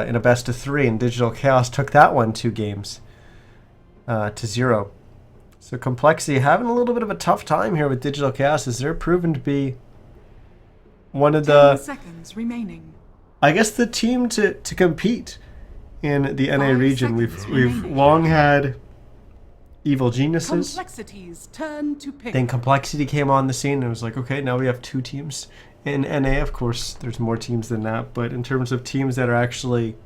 in a best of 3, and Digital Chaos took that one 2 games to 0. So compLexity having a little bit of a tough time here with Digital Chaos, as they're proven to be one of the 10 seconds remaining. I guess the team to compete in the NA region. We've long had Evil Geniuses. compLexity's turn to pick. Then compLexity came on the scene and it was like, okay, now we have 2 teams in NA. Of course, there's more teams than that, but in terms of teams that are actually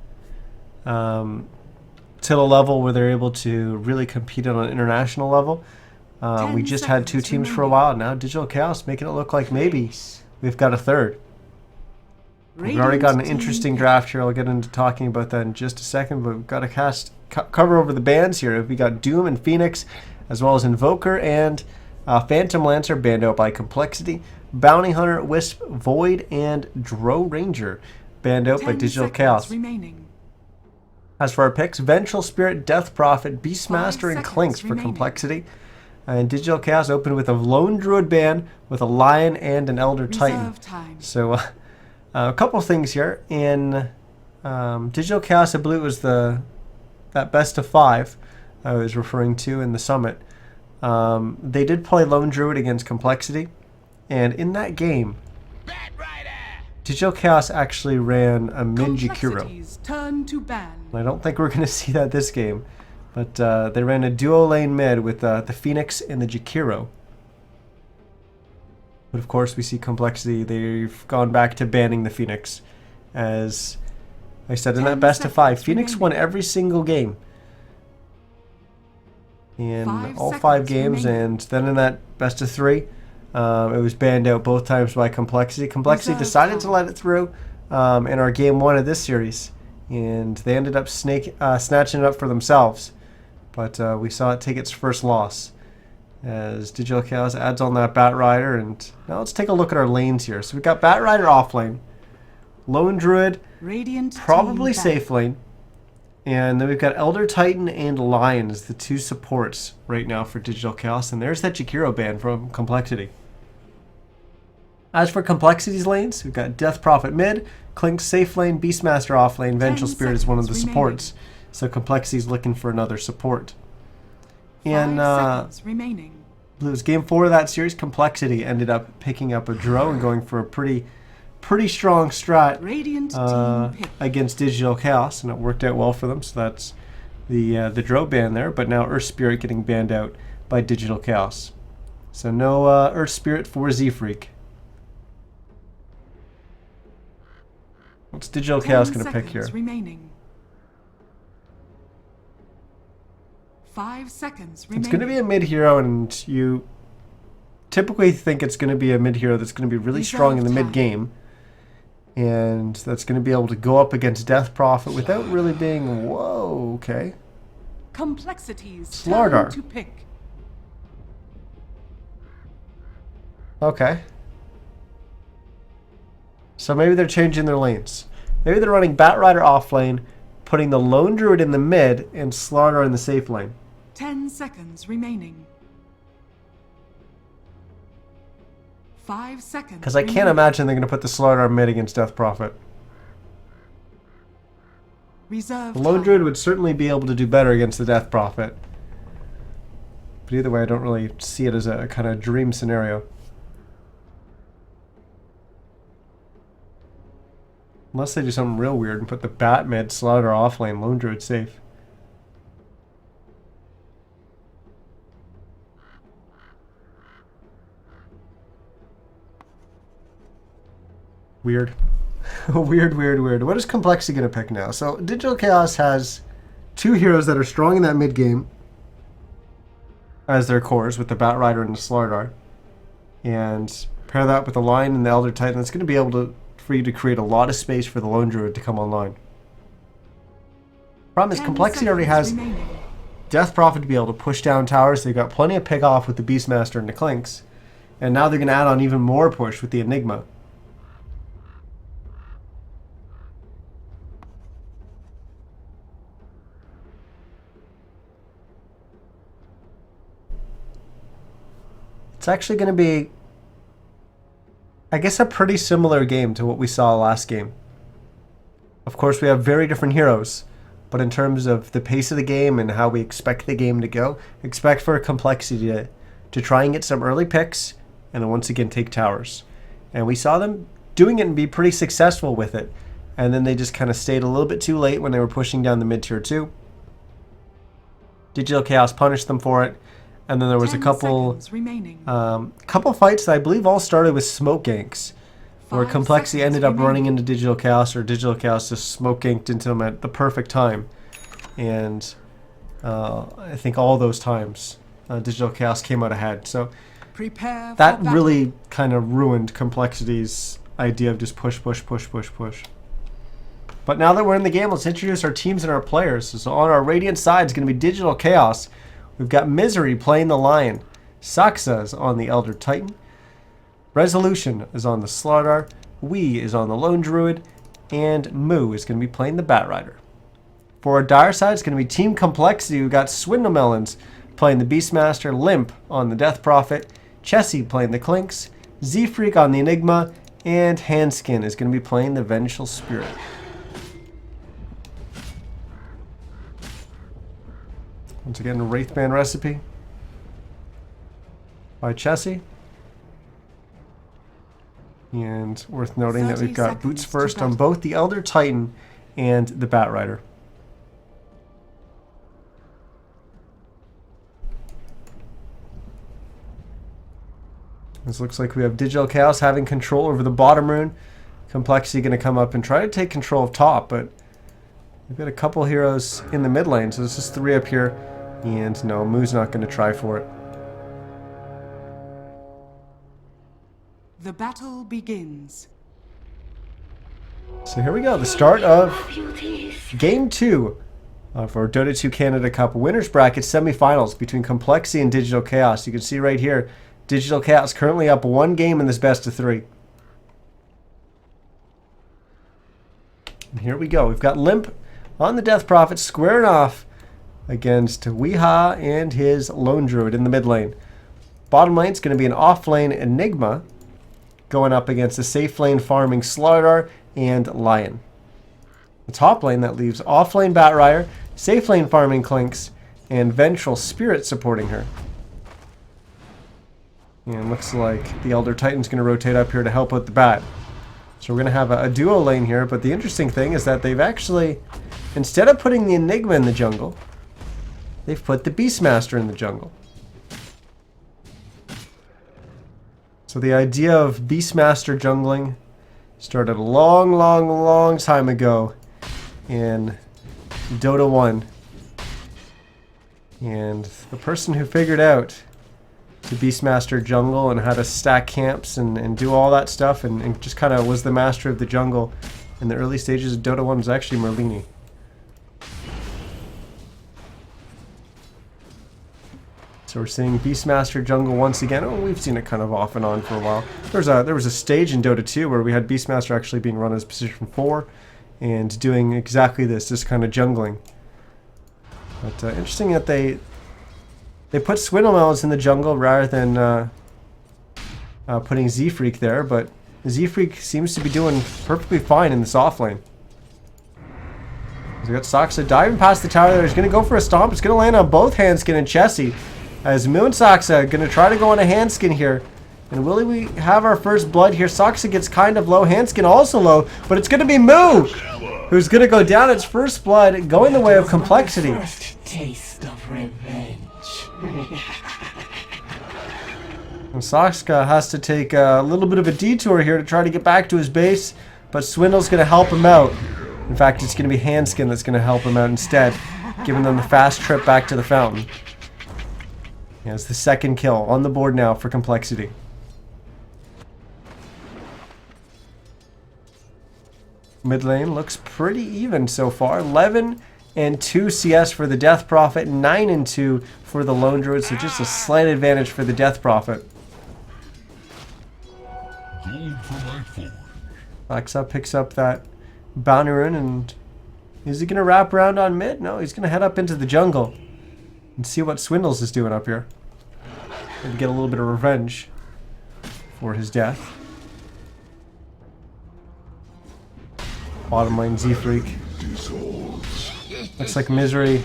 to the level where they're able to really compete on an international level, we just had 2 teams for a while. Now Digital Chaos making it look like maybe we've got a third. We've already got an interesting draft here. I'll get into talking about that in just a second, but we've got to cover over the bans here. We got Doom and Phoenix, as well as Invoker and Phantom Lancer banned out by compLexity. Bounty Hunter, Wisp, Void, and Dro Ranger banned out by Digital Chaos. Remaining. As for our picks, Vengeful Spirit, Death Prophet, Beastmaster, and Clinks for compLexity. And Digital Chaos opened with a Lone Druid ban with a Lion and an Elder Titan. So a couple things here. In Digital Chaos, I believe it was that best of 5 I was referring to in the Summit. They did play Lone Druid against compLexity, and in that game, Digital Chaos actually ran a mid Jakiro. Turn to ban. I don't think we're going to see that this game, but they ran a duo lane mid with the Phoenix and the Jakiro. But of course, we see compLexity. They've gone back to banning the Phoenix. As I said, in that best of 5, Phoenix won every single game in all 5 games, and then in that best of 3, it was banned out both times by compLexity. compLexity decided to let it through in our game 1 of this series, and they ended up snatching it up for themselves. But we saw it take its first loss as Digital Chaos adds on that Batrider. And now let's take a look at our lanes here. So we've got Batrider off lane, Lone Druid Radiant probably safe lane, and then we've got Elder Titan and Lion as the 2 supports right now for Digital Chaos. And there's that Jakiro ban from compLexity. As for compLexity's lanes, we've got Death Prophet mid, Clink safe lane, Beastmaster off lane, Vengeful Spirit is one of the supports. So compLexity's looking for another support. And it was game 4 of that series. compLexity ended up picking up a Dro and going for a pretty strong strat against Digital Chaos, and it worked out well for them. So that's the Dro ban there. But now Earth Spirit getting banned out by Digital Chaos. So no Earth Spirit for Z-Freak. What's Digital Chaos going to pick here? Remaining. 5 seconds remaining. It's going to be a mid-hero, and you typically think it's going to be a mid-hero that's going to be really strong in the mid-game, and that's going to be able to go up against Death Prophet without really being, whoa, okay. compLexity's Slardar. turn to pick. Okay. So maybe they're changing their lanes. Maybe they're running Batrider off lane, putting the Lone Druid in the mid, and Slardar in the safe lane. 10 seconds remaining. 5 seconds. Because I can't imagine they're going to put the Slardar mid against Death Prophet. Reserve The Lone Druid would certainly be able to do better against the Death Prophet. But either way, I don't really see it as a kind of dream scenario. Unless they do something real weird and put the Bat mid, Slardar off lane, Lone Druid safe. Weird. Weird. What is compLexity going to pick now? So Digital Chaos has 2 heroes that are strong in that mid game as their cores, with the Batrider and the Slardar. And pair that with the Lion and the Elder Titan. That's going to be able for you to create a lot of space for the Lone Druid to come online. Problem is, compLexity already has Death Prophet to be able to push down towers. They've got plenty of pick off with the Beastmaster and the Clinks. And now they're going to add on even more push with the Enigma. It's actually going to be, I guess, a pretty similar game to what we saw last game. Of course, we have very different heroes, but in terms of the pace of the game and how we expect the game to go, expect for complexity to try and get some early picks and then once again take towers. And we saw them doing it and be pretty successful with it. And then they just kind of stayed a little bit too late when they were pushing down the mid-tier 2. Digital Chaos punished them for it. And then there was a couple fights that I believe all started with smoke ganks, where complexity ended up running into Digital Chaos, or Digital Chaos just smoke ganked into them at the perfect time. And I think all those times Digital Chaos came out ahead. So that really kind of ruined complexity's idea of just push. But now that we're in the game, let's introduce our teams and our players. So on our Radiant side is going to be Digital Chaos. We've got Misery playing the Lion. Saxa is on the Elder Titan. Resolution is on the Slardar. Wee is on the Lone Druid. And Moo is going to be playing the Bat Rider. For our Dire side, it's going to be Team Complexity. We've got Swindlemelons playing the Beastmaster. Limp on the Death Prophet. Chessie playing the Clinks. Z-Freak on the Enigma. And Handskin is going to be playing the Vengeful Spirit. Once again, a Wraithband recipe by Chessie. And worth noting that we've got boots first on both the Elder Titan and the Bat Rider. This looks like we have Digital Chaos having control over the bottom rune. Complexity going to come up and try to take control of top, but we've got a couple heroes in the mid lane, so this is 3 up here. And no, Moo's not going to try for it. The battle begins. So here we go, the start of Game 2 for Dota 2 Canada Cup Winners Bracket Semifinals between Complexity and Digital Chaos. You can see right here, Digital Chaos currently up 1 game in this best of 3. And here we go, we've got Limp on the Death Prophet squaring off against Weeha and his Lone Druid in the mid lane. Bottom lane is going to be an off lane Enigma going up against a safe lane farming Slardar and Lion. The top lane that leaves off lane Bat Rider, safe lane farming Clinks, and Vengeful Spirit supporting her. And looks like the Elder Titan's going to rotate up here to help out the Bat. So we're going to have a duo lane here, but the interesting thing is that they've actually, instead of putting the Enigma in the jungle, they've put the Beastmaster in the jungle. So the idea of Beastmaster jungling started a long time ago in Dota 1. And the person who figured out the Beastmaster jungle and how to stack camps and do all that stuff and just kind of was the master of the jungle in the early stages of Dota 1 was actually Merlini. So we're seeing Beastmaster jungle once again. Oh, we've seen it kind of off and on for a while. There was a stage in Dota 2 where we had Beastmaster actually being run as position 4 and doing exactly this, just kind of jungling. But interesting that they put Swindlemelons in the jungle rather than putting Z-Freak there, but Z-Freak seems to be doing perfectly fine in this off lane. We got Saxa diving past the tower there. He's going to go for a stomp. It's going to land on both Handskin and Chessie. As Moo and Saxa going to try to go on a Handskin here. And will we have our first blood here? Saxa gets kind of low. Handskin also low. But it's going to be Moo who's going to go down its first blood, going the way of Complexity. First taste of revenge. And Saxa has to take a little bit of a detour here to try to get back to his base. But Swindle's going to help him out. In fact, it's going to be Handskin that's going to help him out instead, giving them the fast trip back to the fountain. Yeah, it's the second kill on the board now for Complexity. Mid lane looks pretty even so far. 11 and 2 CS for the Death Prophet, 9 and 2 for the Lone Druid, so just a slight advantage for the Death Prophet. Saxa picks up that bounty rune, and is he going to wrap around on mid? No, he's going to head up into the jungle and see what Swindles is doing up here. Maybe get a little bit of revenge for his death. Bottom lane Z-Freak. Looks like Misery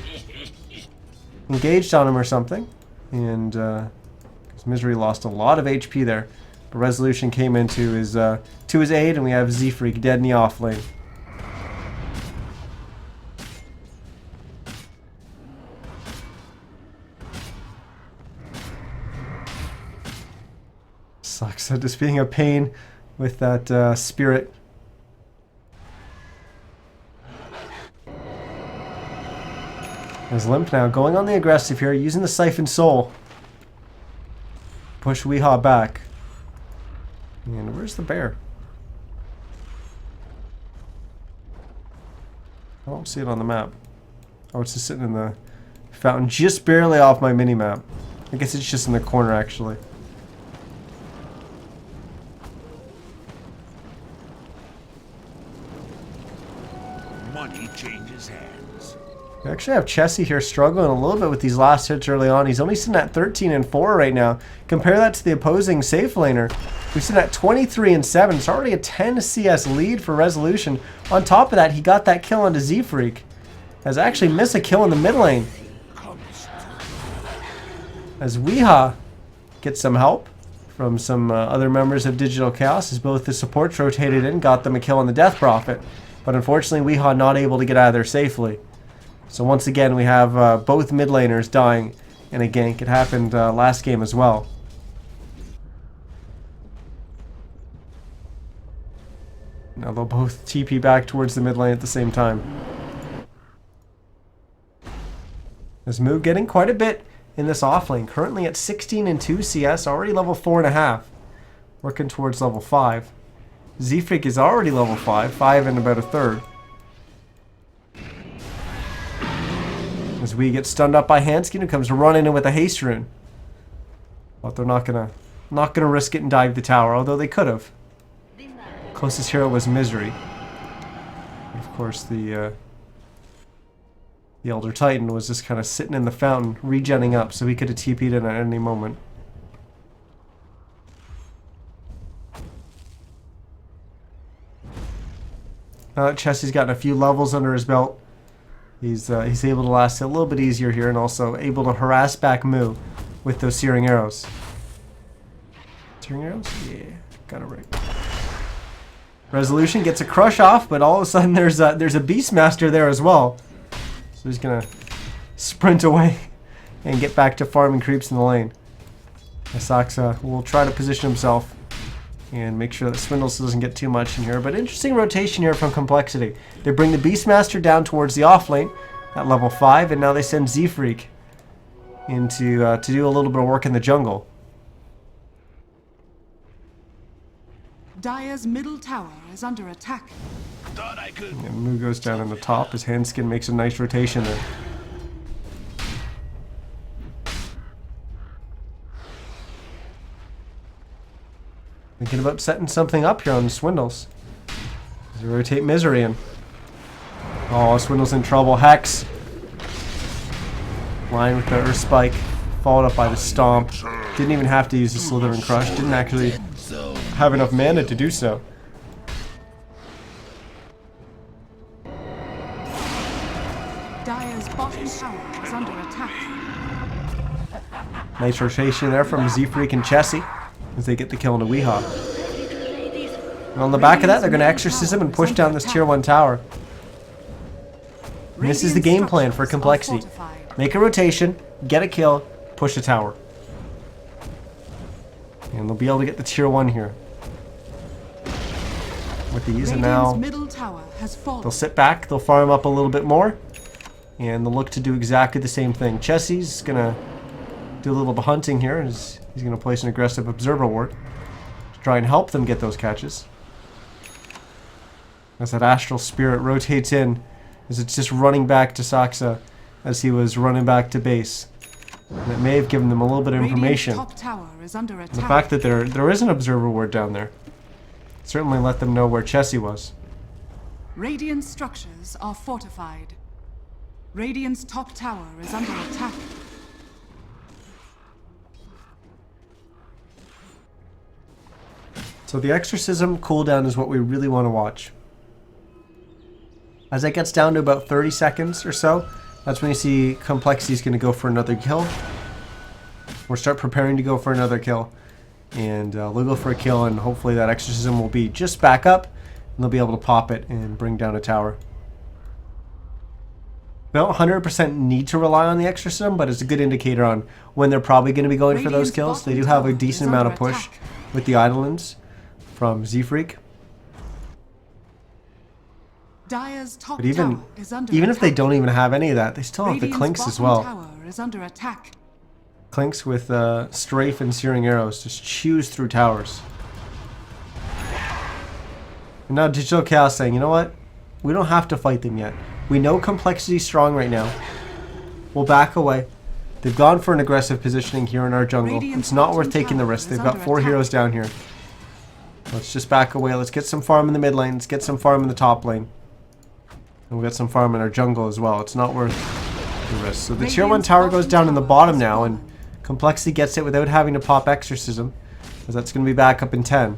engaged on him or something. And 'cause Misery lost a lot of HP there. But Resolution came into his to his aid, and we have Z-Freak dead in the off lane. Sucks at just being a pain with that spirit. There's Limp now going on the aggressive here, using the Siphon Soul. Push Weehaw back. And where's the bear? I don't see it on the map. Oh, it's just sitting in the fountain, just barely off my mini-map. I guess it's just in the corner, actually. Money changes hands. We actually have Chessie here struggling a little bit with these last hits early on. He's only sitting at 13 and 4 right now. Compare that to the opposing safe laner, who's sitting at 23 and 7. It's already a 10 CS lead for Resolution. On top of that, he got that kill onto Z-Freak. Has actually missed a kill in the mid lane. As Weehaw gets some help from some other members of Digital Chaos, as both the supports rotated in, got them a kill on the Death Prophet. But unfortunately, Weehaw not able to get out of there safely. So once again, we have both mid laners dying in a gank. It happened last game as well. Now they'll both TP back towards the mid lane at the same time. This move getting quite a bit in this off lane. Currently at 16 and 2 CS, already level 4.5. Working towards level 5. Z-Freak is already level 5 and about a third. As we get stunned up by Hanskin, who comes running in with a haste rune. But they're not gonna risk it and dive the tower, although they could have. Closest hero was Misery. Of course, the Elder Titan was just kind of sitting in the fountain, regenning up, so he could have TP'd in at any moment. Now that Chessie's gotten a few levels under his belt, he's able to last a little bit easier here, and also able to harass back Moo with those Searing Arrows. Searing Arrows? Yeah, got it right. Resolution gets a crush off, but all of a sudden there's a Beastmaster there as well. So he's gonna sprint away and get back to farming creeps in the lane. Asaxa will try to position himself and make sure that Swindles doesn't get too much in here. But interesting rotation here from compLexity. They bring the Beastmaster down towards the off lane at level 5, and now they send Z-Freak into to do a little bit of work in the jungle. Dire's middle tower is under attack. Thought I could. And Moo goes down on the top. His Handskin makes a nice rotation there. Thinking about setting something up here on Swindles. They rotate Misery in. Oh, Swindles in trouble. Hex. Line with the Earth Spike. Followed up by the Stomp. Didn't even have to use the Slither and Crush. Didn't actually have enough mana to do so. Dire's bottom tower is under attack. Nice rotation there from Z-Freak and Chessie as they get the kill into Weehaw. And on the back of that, they're going to Exorcism and push down this tier 1 tower. And this is the game plan for compLexity. Make a rotation, get a kill, push a tower. And they'll be able to get the tier 1 here. With these, and now middle tower has fallen. they'll sit back, they'll farm up a little bit more, and they'll look to do exactly the same thing. Chessie's going to do a little bit of hunting here. He's going to place an aggressive Observer Ward to try and help them get those catches. As that Astral Spirit rotates in, as it's just running back to Saxa as he was running back to base. And it may have given them a little bit of information. Top tower is under attack. The fact that there is an Observer Ward down there certainly let them know where Chessie was. Radiant structures are fortified. Radiant's top tower is under attack. So the Exorcism cooldown is what we really want to watch. As that gets down to about 30 seconds or so, that's when you see compLexity is going to go for another kill. Or start preparing to go for another kill. And they'll go for a kill, and hopefully that exorcism will be just back up, and they'll be able to pop it and bring down a tower. We don't 100% need to rely on the exorcism, but it's a good indicator on when they're probably going to be going for those kills. They do have a decent amount of push with the Eidolons from Z-Freak. Dire's top But even tower is under if they attack. don't even have any of that, they still have the Radiant's Clinks as bottom well. tower is under attack. Clinks with strafe and searing arrows just chews through towers. And now Digital Chaos saying, you know what? We don't have to fight them yet. We know compLexity is strong right now. We'll back away. They've gone for an aggressive positioning here in our jungle. Radiant's It's not bottom worth taking the tower risk. is They've got under 4 attack. heroes down here. Let's just back away. Let's get some farm in the mid lane. Let's get some farm in the top lane. And we'll get some farm in our jungle as well. It's not worth the risk. So the tier 1 tower goes down in the bottom now, and compLexity gets it without having to pop exorcism, because that's going to be back up in 10.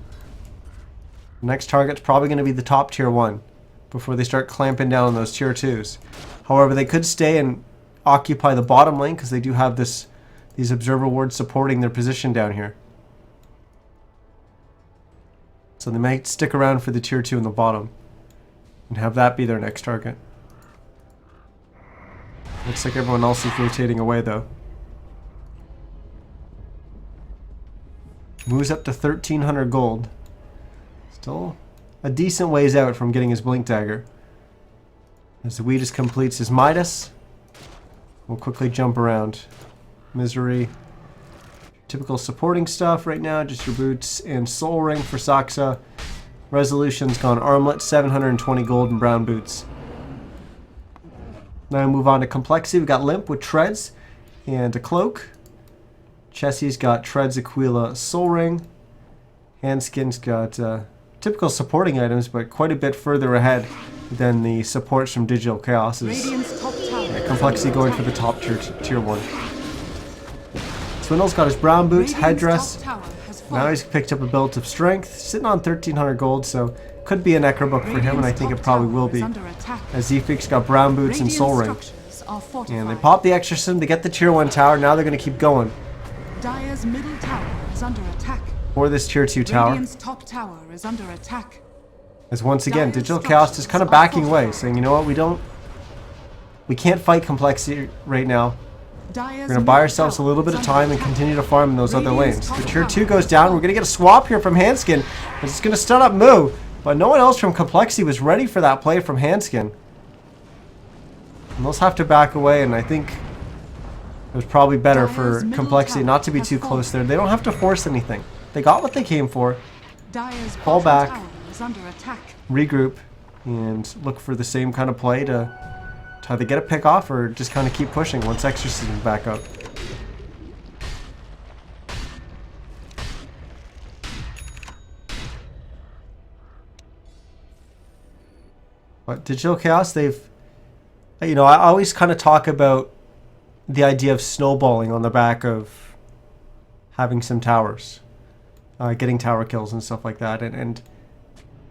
The next target's probably going to be the top tier 1 before they start clamping down on those tier 2s. However, they could stay and occupy the bottom lane because they do have these observer wards supporting their position down here. So they might stick around for the tier 2 in the bottom and have that be their next target. Looks like everyone else is rotating away though. Moves up to 1,300 gold. Still a decent ways out from getting his Blink Dagger. As the Weedus completes his Midas, we'll quickly jump around. Misery. Typical supporting stuff right now, just your boots and Soul Ring for Saksa. Resolution's gone Armlet, 720 gold and brown boots. Now we move on to compLexity. We've got Limp with Treads and a Cloak. Chessie's got Treads, Aquila, Soul Ring. Handskin's got typical supporting items, but quite a bit further ahead than the supports from Digital Chaos's. Radiant's top tower. compLexity going for the top tier 1. Swindle's got his brown boots, headdress. Now he's picked up a belt of strength, sitting on 1,300 gold, so could be a Necro book for him, and I think it probably will be. As Z-Freak's got brown boots and Soul Ring. And they pop the exorcism to get the tier 1 tower. Now they're going to keep going Dire's middle tower is under attack. for this tier 2 tower. Radiant's top tower is under attack. As once again, Dire's Digital Chaos is kind of backing away, fortified. saying, you know what, we can't fight compLexity right now. Dire's We're going to buy ourselves a little bit of time and continue to farm in those other lanes. The tier 2 goes down. We're going to get a swap here from Handskin. It's going to start up Moo, but no one else from compLexity was ready for that play from Handskin. And they'll have to back away, and I think it was probably better for compLexity not to be too close there. They don't have to force anything. They got what they came for. Dire's Fall bottom back. tower is under attack. Regroup and look for the same kind of play to either get a pick off or just kind of keep pushing once exorcism back up. But Digital Chaos, they've, you know, I always kind of talk about the idea of snowballing on the back of having some towers, getting tower kills and stuff like that, and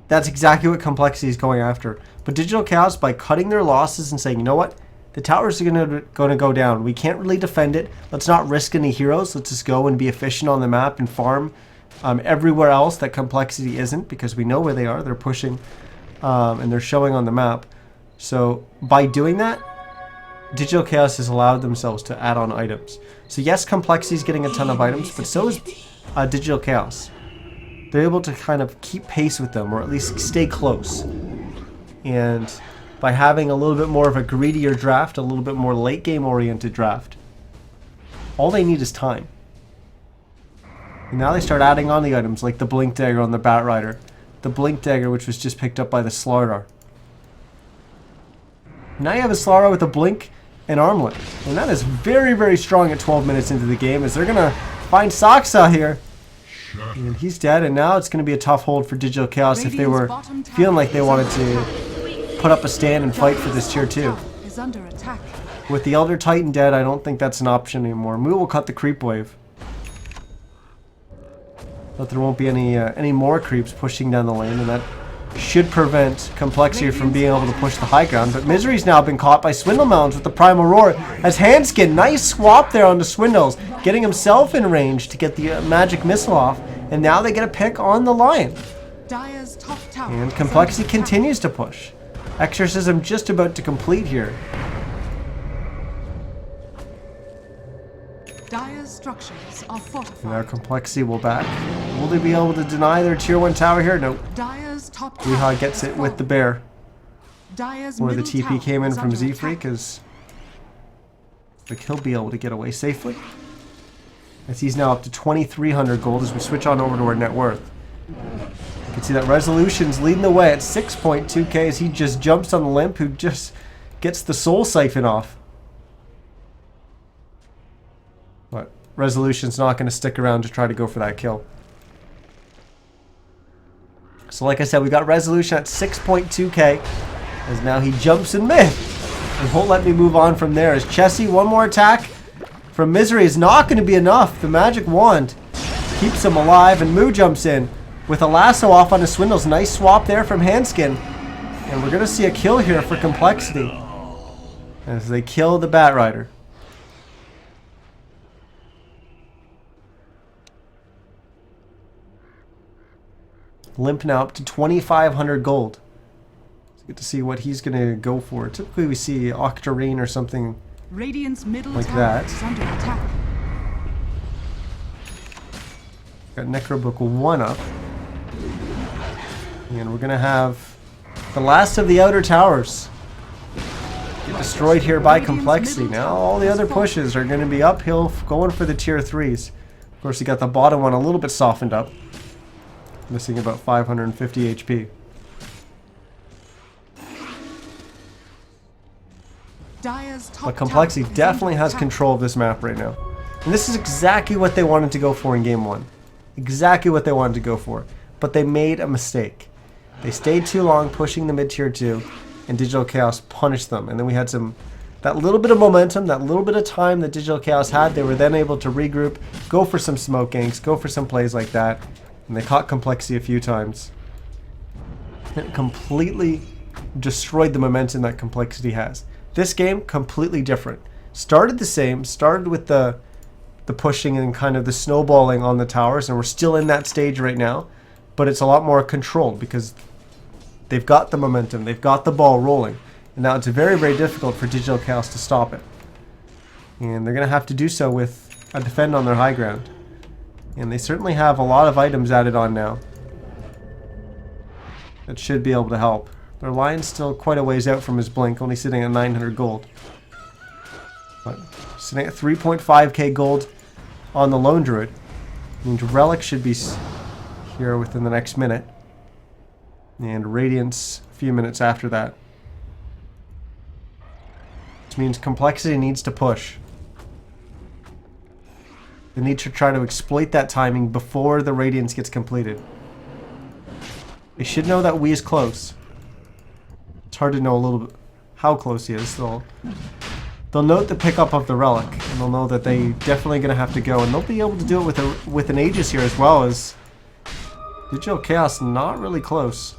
that's exactly what compLexity is going after. But Digital Chaos, by cutting their losses and saying, you know what, the towers are going to go down. We can't really defend it. Let's not risk any heroes. Let's just go and be efficient on the map and farm everywhere else that compLexity isn't, because we know where they are. They're pushing and they're showing on the map. So by doing that, Digital Chaos has allowed themselves to add on items. So yes, compLexity is getting a ton of items, but so is Digital Chaos. They're able to kind of keep pace with them, or at least stay close. And by having a little bit more of a greedier draft, a little bit more late game oriented draft, all they need is time. And now they start adding on the items like the Blink Dagger on the Bat Rider, the Blink Dagger which was just picked up by the Slardar. Now you have a Slardar with a Blink and Armlet, and that is very, very strong at 12 minutes into the game, as they're going to find Saksa here. And he's dead, and now it's going to be a tough hold for Digital Chaos if they were feeling like they wanted to put up a stand and fight for this tier 2. Is under attack. With the Elder Titan dead, I don't think that's an option anymore. Moo will cut the creep wave. But there won't be any more creeps pushing down the lane, and that should prevent complexity from being able to push the high ground. But Misery's now been caught by Swindle Mounds with the Primal Roar. As Handskin, nice swap there onto Swindles, getting himself in range to get the magic missile off. And now they get a pick on the Lion. Dire's top tower And is complexity under attack. continues to push. Exorcism just about to complete here. Dire's structures are Now fortified. complexity will back. Will they be able to deny their tier 1 tower here? Nope. Dire's top tower Weehaw gets has it with the fallen. bear. Dire's Where the middle TP tower came in is from under Z-Freak attack. is... like he'll be able to get away safely. As he's now up to 2,300 gold as we switch on over to our net worth. You can see that Resolution's leading the way at 6.2k as he just jumps on the Limp, who just gets the Soul Siphon off. But Resolution's not going to stick around to try to go for that kill. So like I said, we got Resolution at 6.2k as now he jumps in mid. And won't let me move on from there as Chessie, one more attack from Misery is not going to be enough. The magic wand keeps him alive, and Moo jumps in with a lasso off on his Swindles. Nice swap there from Handskin. And we're going to see a kill here for complexity as they kill the Bat Rider. Limp now up to 2,500 gold. It's good to see what he's going to go for. Typically we see Octarine or something. Radiant's middle Like tower that. is under attack. Got Necrobook 1 up. And we're going to have the last of the outer towers get destroyed here by complexity. Now all the other pushes are going to be uphill going for the tier 3s. Of course, you got the bottom one a little bit softened up. Missing about 550 HP. Dire's top But complexity tower is definitely under has attack. control of this map right now. And this is exactly what they wanted to go for in game 1. Exactly what they wanted to go for. But they made a mistake. They stayed too long pushing the mid tier 2, and Digital Chaos punished them. And then we had that little bit of momentum, that little bit of time that Digital Chaos had. They were then able to regroup, go for some smoke ganks, go for some plays like that. And they caught complexity a few times. It completely destroyed the momentum that complexity has. This game, completely different. Started the same, started with the pushing and kind of the snowballing on the towers, and we're still in that stage right now, but it's a lot more controlled because they've got the momentum, they've got the ball rolling, and now it's very, very difficult for Digital Chaos to stop it. And they're going to have to do so with a defend on their high ground. And they certainly have a lot of items added on now that should be able to help. Their Lion's still quite a ways out from his blink, only sitting at 900 gold. But sitting at 3.5k gold on the Lone Druid. Means Relic should be here within the next minute. And Radiance a few minutes after that. Which means complexity needs to push. They need to try to exploit that timing before the Radiance gets completed. They should know that Wii is close. It's hard to know a little bit how close he is. They'll note the pickup of the Relic, and they'll know that they definitely going to have to go, and they'll be able to do it with an Aegis here as well as Digital Chaos not really close.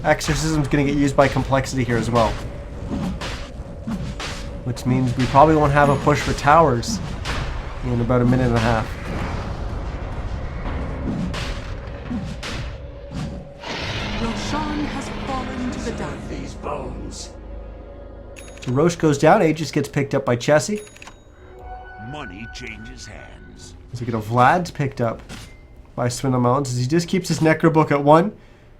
Exorcism's going to get used by complexity here as well. Which means we probably won't have a push for towers in about a minute and a half. Roshan has fallen to the dust. These bones. So Roche goes down, Aegis gets picked up by Chessie. Money changes hands. So we get a Vlad's picked up by Swindle Mountains as he just keeps his Necrobook at 1.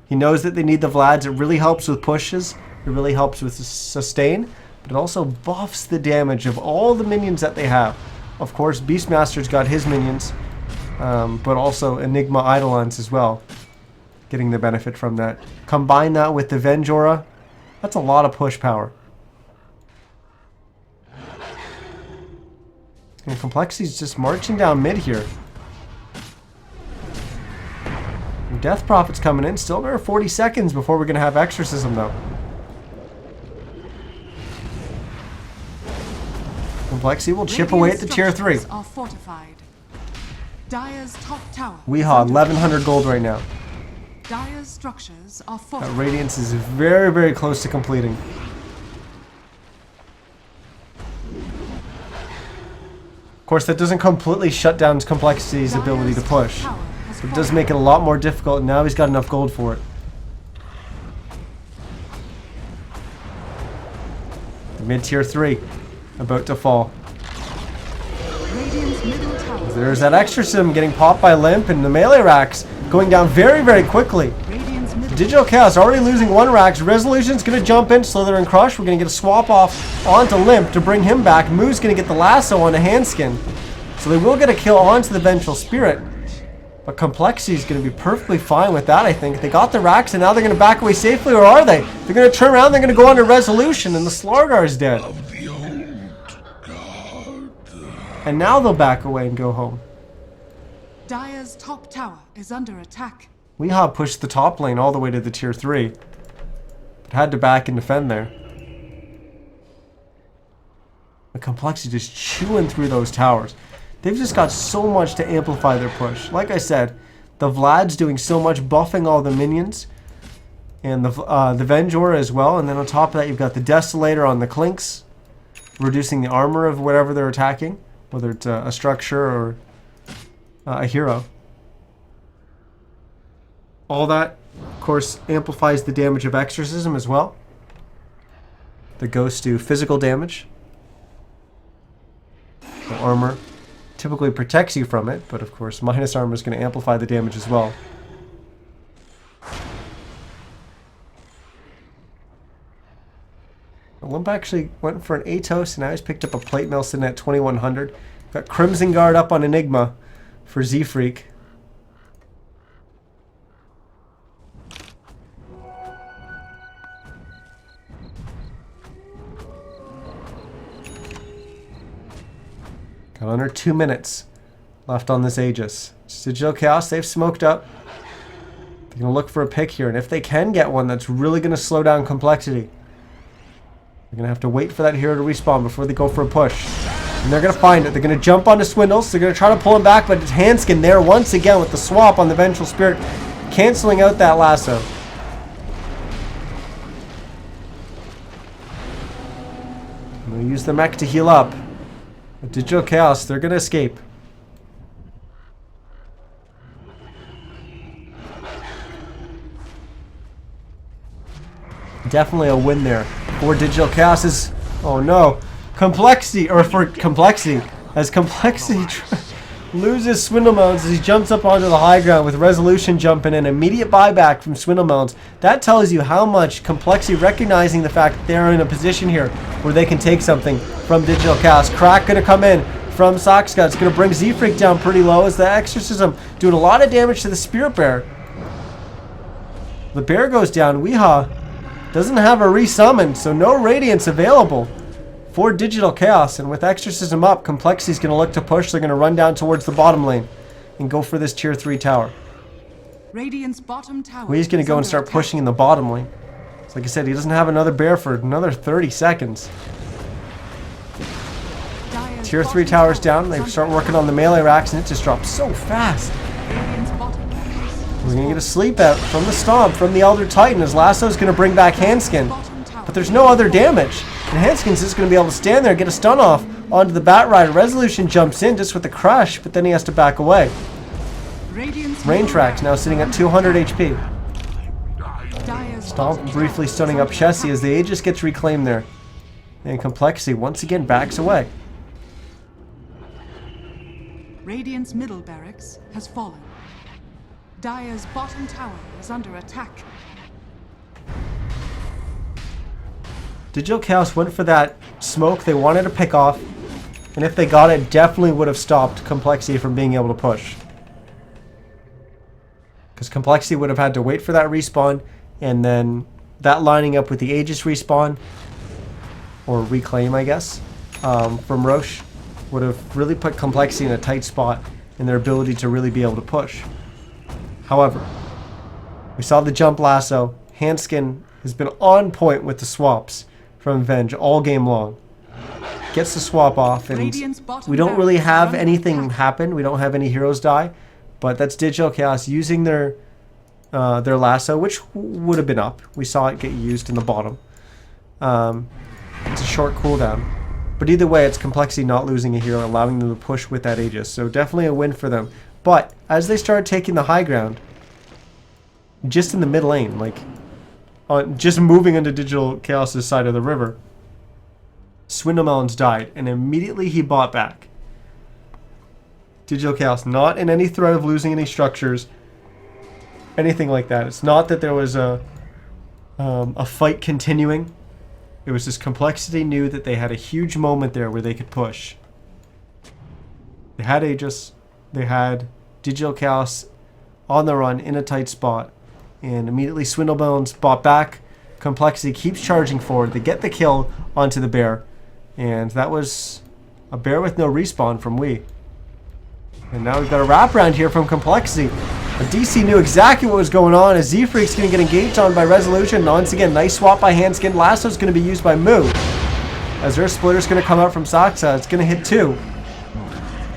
He knows that they need the Vlads. It really helps with pushes. It really helps with sustain. But it also buffs the damage of all the minions that they have. Of course, Beastmaster's got his minions, but also Enigma Eidolons as well, getting the benefit from that. Combine that with the Venjora, that's a lot of push power. And Complexity's just marching down mid here. And Death Prophet's coming in. Still another 40 seconds before we're going to have Exorcism, though. Complexity will chip away at the tier 3. Are fortified. Dire's top tower. Weehaw, 1100 gold right now. Dire's structures are That fortified. Radiance is very, very close to completing. Of course, that doesn't completely shut down Complexity's ability to push. It does make it a lot more difficult, and now he's got enough gold for it. Mid-tier 3, about to fall. Radiant's middle tower. There's that exorcism getting popped by Limp, and the melee racks going down very, very quickly. Radiant's middle Digital Chaos already losing 1 rack. Resolution's going to jump in, Slither and Crush. We're going to get a swap off onto Limp to bring him back. Moo's going to get the lasso onto Handskin. So they will get a kill onto the Vengeful Spirit. But Complexity is going to be perfectly fine with that, I think. They got the racks, and now they're going to back away safely, or are they? They're going to turn around, they're going to go under Resolution, and the Slargar is dead. And now they'll back away and go home. Dire's top tower is under attack. Weehaw pushed the top lane all the way to the tier 3. But had to back and defend there. The Complexity just chewing through those towers. They've just got so much to amplify their push. Like I said, the Vlad's doing so much, buffing all the minions. And the Vengeur as well. And then on top of that, you've got the Desolator on the Clinks, reducing the armor of whatever they're attacking. Whether it's a structure or a hero. All that, of course, amplifies the damage of Exorcism as well. That goes to physical damage. The armor typically protects you from it, but of course, minus armor is going to amplify the damage as well. Limp actually went for an Atos, and now he's picked up a plate mail sitting at 2100. Got Crimson Guard up on Enigma for Z-Freak. Got under 2 minutes left on this Aegis. Digital Chaos, they've smoked up. They're going to look for a pick here, and if they can get one, that's really going to slow down Complexity. They're going to have to wait for that hero to respawn before they go for a push. And they're going to find it. They're going to jump onto Swindles. They're going to try to pull him back, but it's Handskin there once again with the swap on the Vengeful Spirit, canceling out that lasso. I'm going to use the mech to heal up. But Digital Chaos, they're going to escape. Definitely a win there for Digital Chaos. Oh no, Complexity, or for Complexity, as Complexity loses Swindle Mounds as he jumps up onto the high ground with Resolution jumping in. Immediate buyback from Swindle Mounds. That tells you how much Complexity, recognizing the fact that they're in a position here where they can take something from Digital Chaos. Crack going to come in from Sockscut. It's going to bring Z-Freak down pretty low as the Exorcism doing a lot of damage to the Spirit Bear. The bear goes down. Weehaw doesn't have a resummon, so no Radiance available for Digital Chaos. And with Exorcism up, Complexity's going to look to push. They're going to run down towards the bottom lane and go for this tier 3 tower. Radiant's bottom tower. Well, he's going to go and start pushing in the bottom lane. So like I said, he doesn't have another bear for another 30 seconds. Tier 3 towers down. They start working on the melee racks, and it just drops so fast. We're going to get a sleep out from the Stomp, from the Elder Titan, as Lasso's going to bring back Handskin. But there's no other damage. And Handskin's just going to be able to stand there, get a stun off onto the Bat Rider. Resolution jumps in just with the crush, but then he has to back away. Rain Track's now sitting at 200 HP. Stomp briefly stunning up Chessie as the Aegis gets reclaimed there. And Complexity once again backs away. Radiant's middle barracks has fallen. Dire's bottom tower is under attack. Digital Chaos went for that smoke they wanted to pick off, and if they got it, definitely would have stopped Complexity from being able to push. Because Complexity would have had to wait for that respawn, and then that lining up with the Aegis respawn, or reclaim, I guess, from Roche, would have really put Complexity in a tight spot in their ability to really be able to push. However, we saw the jump lasso. Handskin has been on point with the swaps from Venge all game long. gets the swap off, and Radiant's bottom we don't really barracks are have under anything attack. happen. We don't have any heroes die, but that's Digital Chaos using their lasso, which would have been up. We saw it get used in the bottom. It's a short cooldown. But either way, it's complexity not losing a hero, allowing them to push with that Aegis. So definitely a win for them. But as they start taking the high ground, just in the mid lane, like just moving into Digital Chaos' side of the river, Swindlemelons died, and immediately he bought back. Digital Chaos, not in any threat of losing any structures, anything like that. It's not that there was a fight continuing. It was just complexity knew that they had a huge moment there where they could push. They had Aegis. They had Digital Chaos on the run in a tight spot. And immediately Swindlebones bought back. Complexity keeps charging forward. They get the kill onto the bear. And that was a bear with no respawn from Wii. And now we've got a wraparound here from Complexity. But DC knew exactly what was going on as Z-Freak's going to get engaged on by Resolution. Once again, nice swap by Handskin. Lasso's going to be used by Moo. As their splitter's going to come out from Saksa. It's going to hit 2.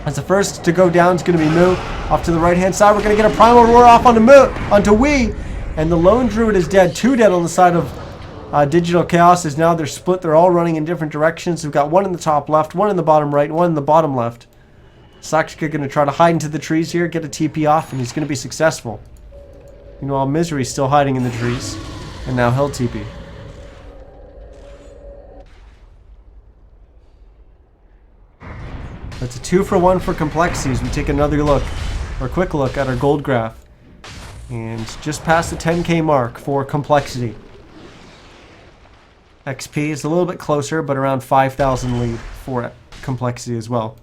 As the first to go down is going to be Moo. Off to the right-hand side, we're going to get a Primal Roar off onto Wii. And the Lone Druid is dead. 2 dead on the side of Digital Chaos. As now they're split. They're all running in different directions. We've got one in the top left, one in the bottom right, one in the bottom left. Sakshika going to try to hide into the trees here, get a TP off, and he's going to be successful. Meanwhile, Misery's still hiding in the trees, and now he'll TP. That's a 2-for-1 for Complexity as we take another look, or a quick look at our gold graph. And just past the 10k mark for Complexity. XP is a little bit closer, but around 5,000 lead for Complexity as well.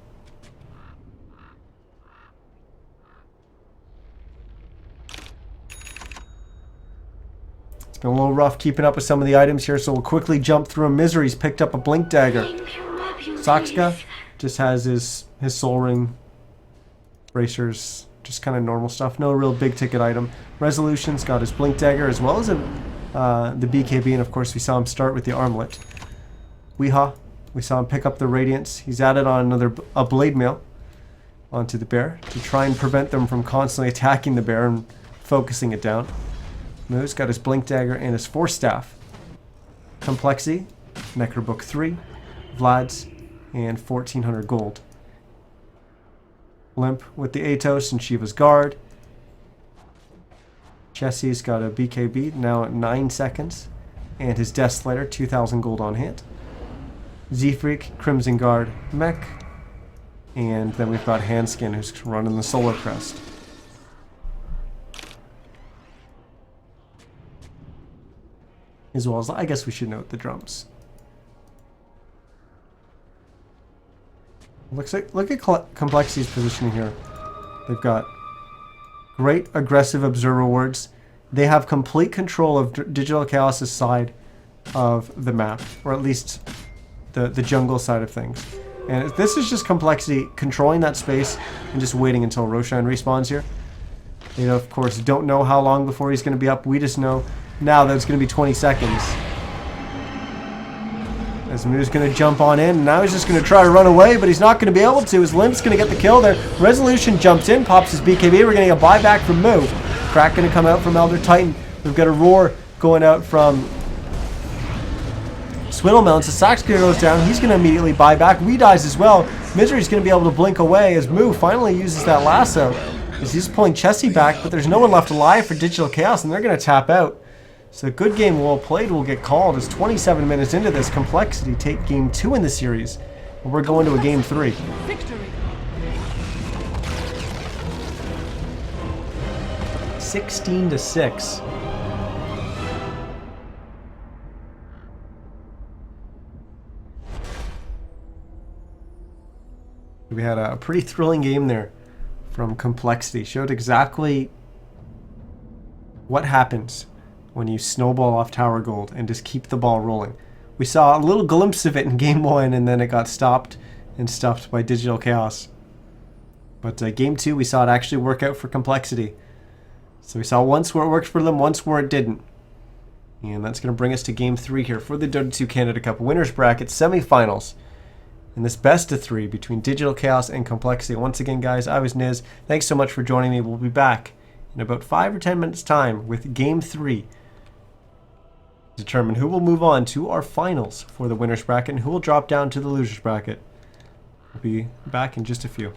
Been a little rough keeping up with some of the items here, so we'll quickly jump through them. Misery's picked up a Blink Dagger. Sakska just has his Soul Ring. Bracers, just kind of normal stuff. No real big ticket item. Resolution's got his Blink Dagger as well as the BKB, and of course we saw him start with the Armlet. Weehaw, we saw him pick up the Radiance. He's added on a Blade Mail onto the bear to try and prevent them from constantly attacking the bear and focusing it down. Moo's got his Blink Dagger and his Force Staff. Complexity, Necrobook 3, Vlad's, and 1,400 gold. Limp with the Atos and Shiva's Guard. Jesse's got a BKB, now at 9 seconds. And his Death Slider, 2,000 gold on hit. Z-Freak, Crimson Guard, Mech. And then we've got Handskin, who's running the Solar Crest. As well as, I guess we should note the drums. Look at Complexity's positioning here. They've got great aggressive observer wards. They have complete control of Digital Chaos' side of the map, or at least the jungle side of things. And this is just Complexity controlling that space and just waiting until Roshan respawns here. They, of course, don't know how long before he's going to be up. We just know now that it's going to be 20 seconds. As Moo's going to jump on in. Now he's just going to try to run away, but he's not going to be able to. His Limp's going to get the kill there. Resolution jumps in, pops his BKB. We're going to get a buyback from Moo. Crack going to come out from Elder Titan. We've got a Roar going out from Swindlemelon. So Saxka goes down. He's going to immediately buy back. We dies as well. Misery's going to be able to blink away as Moo finally uses that lasso. As he's pulling Chessie back, but there's no one left alive for Digital Chaos, and they're going to tap out. So good game, well played, will get called as 27 minutes into this. Complexity take game 2 in the series. And we're going to a game 3. Victory. 16-6. We had a pretty thrilling game there from Complexity. Showed exactly what happens when you snowball off tower gold and just keep the ball rolling. We saw a little glimpse of it in game 1, and then it got stopped and stuffed by Digital Chaos. But game 2, we saw it actually work out for Complexity. So we saw once where it worked for them, once where it didn't. And that's going to bring us to game 3 here for the Dota 2 Canada Cup Winners Bracket semifinals. in this best of 3 between Digital Chaos and compLexity. Once again, guys, I was Niz. Thanks so much for joining me. We'll be back in about 5 or 10 minutes time with Game 3. Determine who will move on to our finals for the winner's bracket and who will drop down to the loser's bracket. We'll be back in just a few.